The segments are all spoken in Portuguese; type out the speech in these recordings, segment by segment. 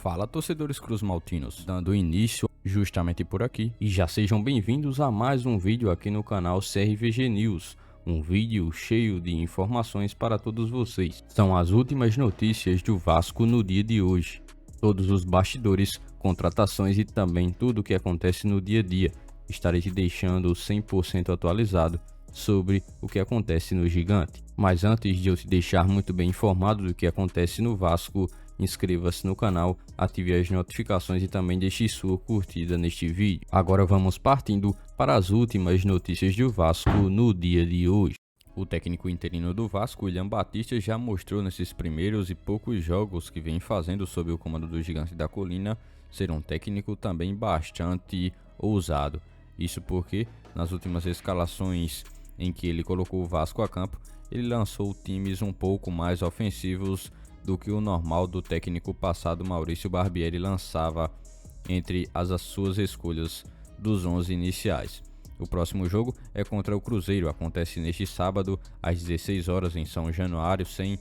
Fala, torcedores cruzmaltinos, dando início justamente por aqui e já sejam bem-vindos a mais um vídeo aqui no canal CRVG News, um vídeo cheio de informações para todos vocês. São as últimas notícias do Vasco no dia de hoje, todos os bastidores, contratações e também tudo o que acontece no dia a dia. Estarei te deixando 100% atualizado sobre o que acontece no Gigante. Mas antes de eu te deixar muito bem informado do que acontece no Vasco, inscreva-se no canal, ative as notificações e também deixe sua curtida neste vídeo. Agora vamos partindo para as últimas notícias do Vasco no dia de hoje. O técnico interino do Vasco, William Batista, já mostrou nesses primeiros e poucos jogos que vem fazendo sob o comando do Gigante da Colina ser um técnico também bastante ousado. Isso porque nas últimas escalações em que ele colocou o Vasco a campo, ele lançou times um pouco mais ofensivos do que o normal do técnico passado Maurício Barbieri lançava entre as suas escolhas dos 11 iniciais. O próximo jogo é contra o Cruzeiro, acontece neste sábado às 16 horas em São Januário, sem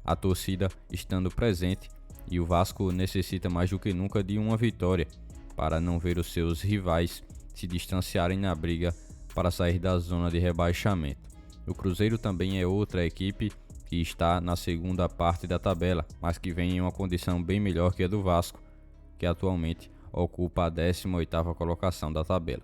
a torcida estando presente, e o Vasco necessita mais do que nunca de uma vitória para não ver os seus rivais se distanciarem na briga para sair da zona de rebaixamento. O Cruzeiro também é outra equipe que está na segunda parte da tabela, mas que vem em uma condição bem melhor que a do Vasco, que atualmente ocupa a 18ª colocação da tabela.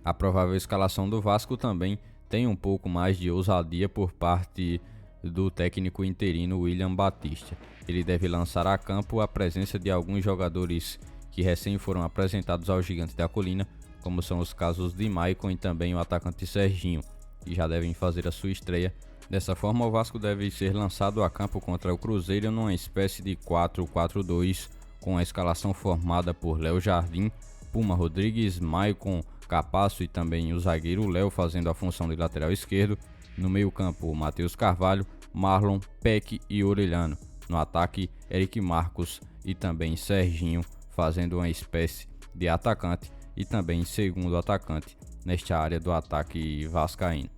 A provável escalação do Vasco também tem um pouco mais de ousadia por parte do técnico interino William Batista. Ele deve lançar a campo a presença de alguns jogadores que recém foram apresentados ao Gigante da Colina, como são os casos de Maicon e também o atacante Serginho, que já devem fazer a sua estreia. Dessa forma, o Vasco deve ser lançado a campo contra o Cruzeiro numa espécie de 4-4-2, com a escalação formada por Léo Jardim, Puma Rodrigues, Maicon, Capasso e também o zagueiro Léo fazendo a função de lateral esquerdo. No meio-campo, Matheus Carvalho, Marlon, Peck e Orellano. No ataque, Eric Marcos e também Serginho fazendo uma espécie de atacante e também segundo atacante nesta área do ataque vascaíno.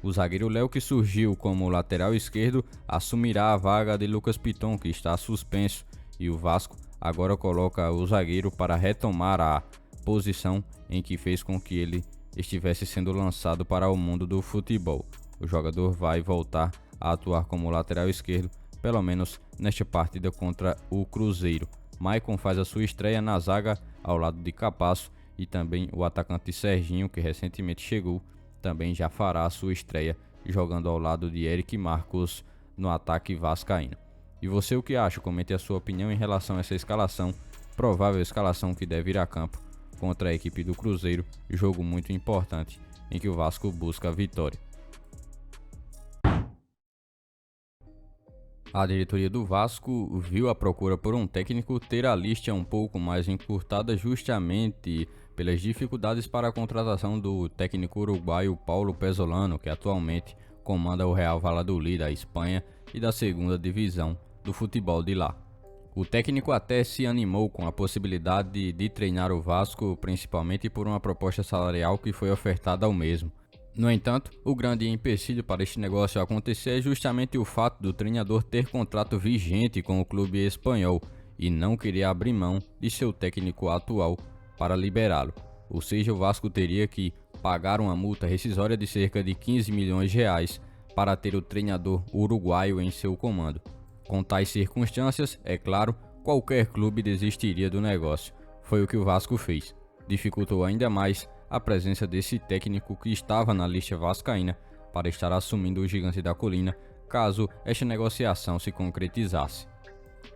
O zagueiro Léo, que surgiu como lateral esquerdo, assumirá a vaga de Lucas Piton, que está suspenso, e o Vasco agora coloca o zagueiro para retomar a posição em que fez com que ele estivesse sendo lançado para o mundo do futebol. O jogador vai voltar a atuar como lateral esquerdo, pelo menos nesta partida contra o Cruzeiro. Maicon faz a sua estreia na zaga ao lado de Capasso, e também o atacante Serginho, que recentemente chegou, também já fará a sua estreia jogando ao lado de Eric Marcos no ataque vascaíno. E você, o que acha? Comente a sua opinião em relação a essa escalação, provável escalação que deve ir a campo contra a equipe do Cruzeiro, jogo muito importante em que o Vasco busca a vitória. A diretoria do Vasco viu a procura por um técnico ter a lista um pouco mais encurtada justamente pelas dificuldades para a contratação do técnico uruguaio Paulo Pesolano, que atualmente comanda o Real Valladolid da Espanha e da segunda divisão do futebol de lá. O técnico até se animou com a possibilidade de treinar o Vasco, principalmente por uma proposta salarial que foi ofertada ao mesmo. No entanto, o grande empecilho para este negócio acontecer é justamente o fato do treinador ter contrato vigente com o clube espanhol e não querer abrir mão de seu técnico atual para liberá-lo. Ou seja, o Vasco teria que pagar uma multa rescisória de cerca de 15 milhões de reais para ter o treinador uruguaio em seu comando. Com tais circunstâncias, é claro, qualquer clube desistiria do negócio. Foi o que o Vasco fez. Dificultou ainda mais a presença desse técnico que estava na lista vascaína para estar assumindo o Gigante da Colina caso esta negociação se concretizasse.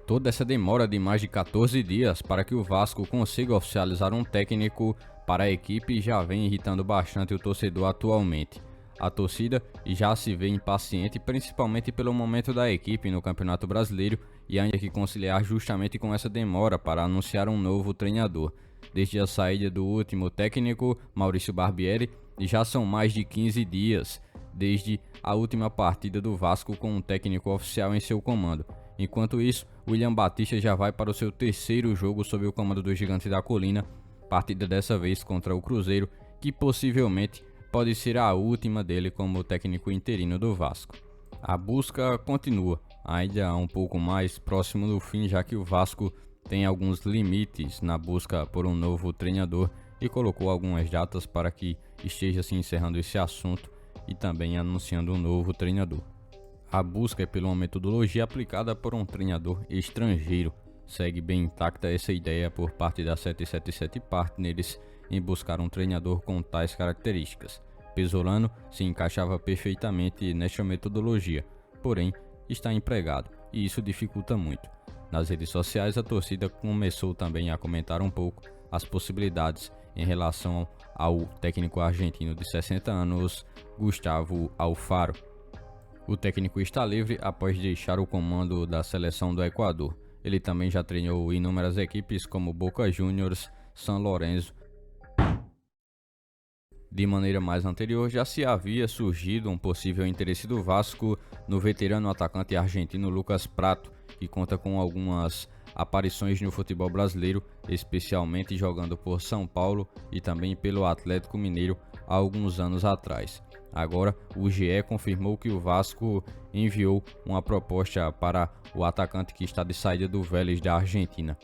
Toda essa demora de mais de 14 dias para que o Vasco consiga oficializar um técnico para a equipe já vem irritando bastante o torcedor atualmente. A torcida já se vê impaciente, principalmente pelo momento da equipe no Campeonato Brasileiro, e ainda que conciliar justamente com essa demora para anunciar um novo treinador. Desde a saída do último técnico, Maurício Barbieri, já são mais de 15 dias desde a última partida do Vasco com um técnico oficial em seu comando. Enquanto isso, William Batista já vai para o seu terceiro jogo sob o comando do Gigante da Colina, partida dessa vez contra o Cruzeiro, que possivelmente pode ser a última dele como técnico interino do Vasco. A busca continua, ainda um pouco mais próximo do fim, já que o Vasco tem alguns limites na busca por um novo treinador e colocou algumas datas para que esteja se encerrando esse assunto e também anunciando um novo treinador. A busca é por uma metodologia aplicada por um treinador estrangeiro. Segue bem intacta essa ideia por parte da 777 Partners em buscar um treinador com tais características. Pesolano se encaixava perfeitamente nesta metodologia, porém está empregado e isso dificulta muito. Nas redes sociais, a torcida começou também a comentar um pouco as possibilidades em relação ao técnico argentino de 60 anos, Gustavo Alfaro. O técnico está livre após deixar o comando da seleção do Equador. Ele também já treinou inúmeras equipes como Boca Juniors, São Lourenço. De maneira mais anterior, já se havia surgido um possível interesse do Vasco no veterano atacante argentino Lucas Pratto, que conta com algumas aparições no futebol brasileiro, especialmente jogando por São Paulo e também pelo Atlético Mineiro há alguns anos atrás. Agora, o GE confirmou que o Vasco enviou uma proposta para o atacante que está de saída do Vélez da Argentina.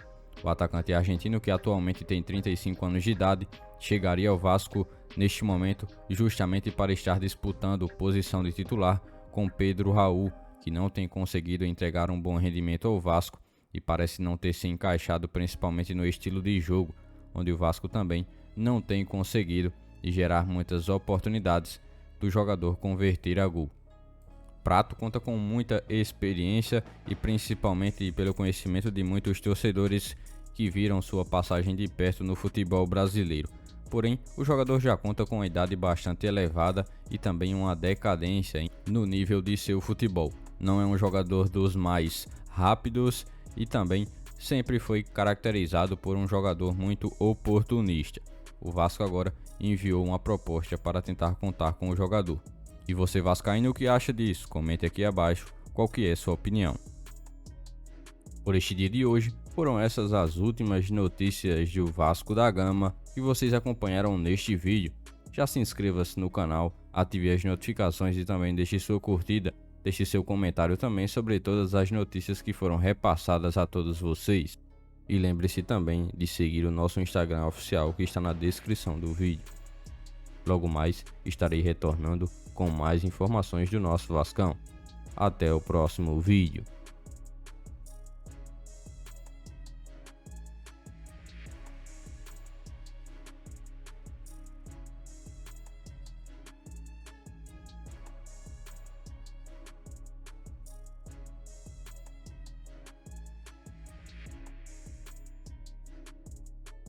O atacante argentino, que atualmente tem 35 anos de idade, chegaria ao Vasco neste momento justamente para estar disputando posição de titular com Pedro Raul, que não tem conseguido entregar um bom rendimento ao Vasco e parece não ter se encaixado principalmente no estilo de jogo, onde o Vasco também não tem conseguido gerar muitas oportunidades do jogador converter a gol. Pratto conta com muita experiência e principalmente pelo conhecimento de muitos torcedores que viram sua passagem de perto no futebol brasileiro. Porém, o jogador já conta com uma idade bastante elevada e também uma decadência no nível de seu futebol. Não é um jogador dos mais rápidos e também sempre foi caracterizado por um jogador muito oportunista. O Vasco agora enviou uma proposta para tentar contar com o jogador. E você vascaíno, o que acha disso? Comente aqui abaixo qual que é a sua opinião. Por este dia de hoje, foram essas as últimas notícias do Vasco da Gama que vocês acompanharam neste vídeo. Já se inscreva-se no canal, ative as notificações e também deixe sua curtida. Deixe seu comentário também sobre todas as notícias que foram repassadas a todos vocês. E lembre-se também de seguir o nosso Instagram oficial que está na descrição do vídeo. Logo mais estarei retornando com mais informações do nosso Vascão. Até o próximo vídeo.